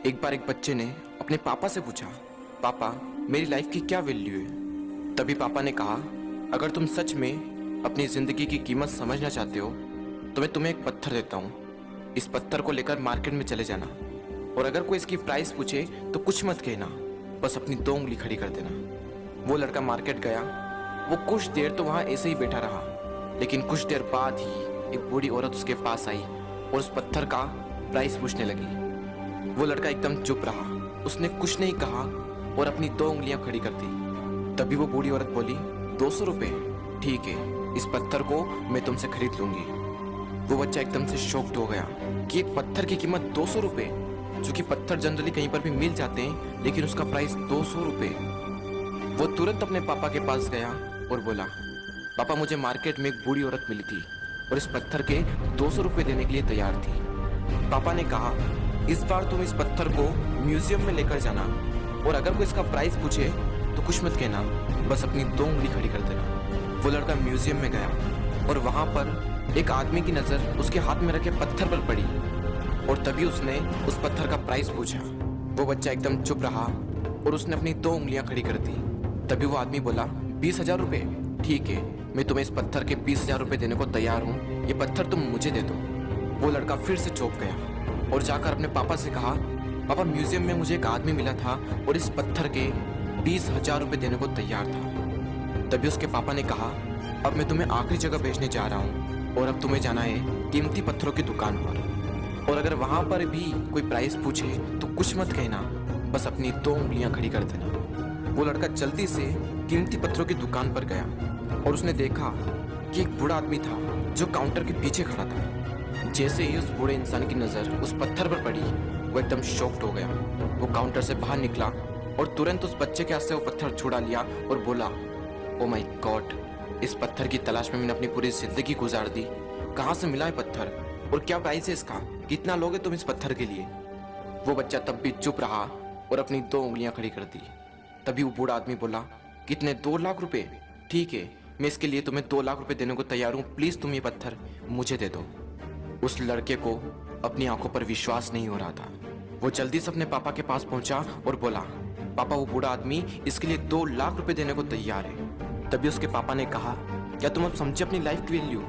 एक बार एक बच्चे ने अपने पापा से पूछा, पापा मेरी लाइफ की क्या वैल्यू है। तभी पापा ने कहा, अगर तुम सच में अपनी जिंदगी की कीमत समझना चाहते हो तो मैं तुम्हें एक पत्थर देता हूँ। इस पत्थर को लेकर मार्केट में चले जाना और अगर कोई इसकी प्राइस पूछे तो कुछ मत कहना, बस अपनी 2 उंगली खड़ी कर देना। वो लड़का मार्केट गया। वो कुछ देर तो वहाँ ऐसे ही बैठा रहा, लेकिन कुछ देर बाद ही एक बूढ़ी औरत उसके पास आई और उस पत्थर का प्राइस पूछने लगी। वो लड़का एकदम चुप रहा, उसने कुछ नहीं कहा और अपनी 2 उंगलियां खड़ी कर दी। तभी वो बूढ़ी औरत बोली, 200 रुपये, ठीक है, इस पत्थर को मैं तुमसे खरीद लूंगी। वो बच्चा एकदम से शॉक्ड हो गया कि एक पत्थर की कीमत 200 रुपये, जो कि पत्थर जनरली कहीं पर भी मिल जाते हैं, लेकिन उसका प्राइस 200 रुपये। वो तुरंत अपने पापा के पास गया और बोला, पापा मुझे मार्केट में एक बूढ़ी औरत मिली थी और इस पत्थर के 200 रुपये देने के लिए तैयार थी। पापा ने कहा, इस बार तुम इस पत्थर को म्यूजियम में लेकर जाना और अगर कोई इसका प्राइस पूछे तो कुछ मत कहना, बस अपनी 2 उंगली खड़ी कर देना। वो लड़का म्यूजियम में गया और वहां पर एक आदमी की नजर उसके हाथ में रखे पत्थर पर पड़ी और तभी उसने उस पत्थर का प्राइस पूछा। वो बच्चा एकदम चुप रहा और उसने अपनी 2 उंगलियां खड़ी कर दी। तभी वो आदमी बोला, 20,000 रुपये, ठीक है, मैं तुम्हें इस पत्थर के 20,000 रुपये देने को तैयार हूँ, ये पत्थर तुम मुझे दे दो। वो लड़का फिर से चौंक गया और जाकर अपने पापा से कहा, पापा म्यूजियम में मुझे एक आदमी मिला था और इस पत्थर के 20,000 रुपये देने को तैयार था। तभी उसके पापा ने कहा, अब मैं तुम्हें आखिरी जगह भेजने जा रहा हूँ और अब तुम्हें जाना है कीमती पत्थरों की दुकान पर और अगर वहाँ पर भी कोई प्राइस पूछे तो कुछ मत कहना, बस अपनी 2 उंगलियां खड़ी कर देना। वो लड़का जल्दी से कीमती पत्थरों की दुकान पर गया और उसने देखा कि एक बूढ़ा आदमी था जो काउंटर के पीछे खड़ा था। जैसे ही उस बूढ़े इंसान की नजर उस पत्थर पर पड़ी, वो एकदम शॉक्ड हो गया। वो काउंटर से बाहर निकला और तुरंत उस बच्चे के हाथ से वो पत्थर छुड़ा लिया और बोला, ओ माय गॉड, इस पत्थर की तलाश में मैंने अपनी पूरी जिंदगी गुजार दी। कहाँ से मिला है पत्थर और क्या प्राइस है इसका, कितना लोगे तुम इस पत्थर के लिए। वो बच्चा तब भी चुप रहा और अपनी 2 उंगलियां खड़ी कर दी। तभी वो बूढ़ा आदमी बोला, कितने, 2 लाख रुपए, ठीक है, मैं इसके लिए तुम्हें 2 लाख रुपए देने को तैयार हूँ, प्लीज तुम ये पत्थर मुझे दे दो। उस लड़के को अपनी आंखों पर विश्वास नहीं हो रहा था। वो जल्दी से अपने पापा के पास पहुंचा और बोला, पापा वो बूढ़ा आदमी इसके लिए 2 लाख रुपए देने को तैयार है। तभी उसके पापा ने कहा, क्या तुम अब समझे अपनी लाइफ की वैल्यू?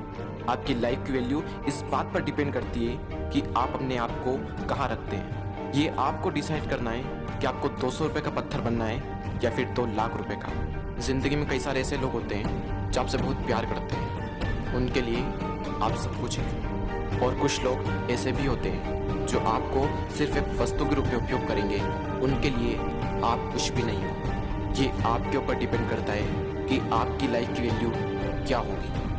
आपकी लाइफ की वैल्यू इस बात पर डिपेंड करती है कि आप अपने आप को कहाँ रखते हैं। ये आपको डिसाइड करना है कि आपको 200 रुपये का पत्थर बनना है या फिर 2 लाख रुपए का। जिंदगी में कई सारे ऐसे लोग होते हैं जो आपसे बहुत प्यार करते हैं, उनके लिए आप सब कुछ हैं, और कुछ लोग ऐसे भी होते हैं जो आपको सिर्फ एक वस्तु के रूप में उपयोग करेंगे, उनके लिए आप कुछ भी नहीं हो। ये आपके ऊपर डिपेंड करता है कि आपकी लाइफ की वैल्यू क्या होगी।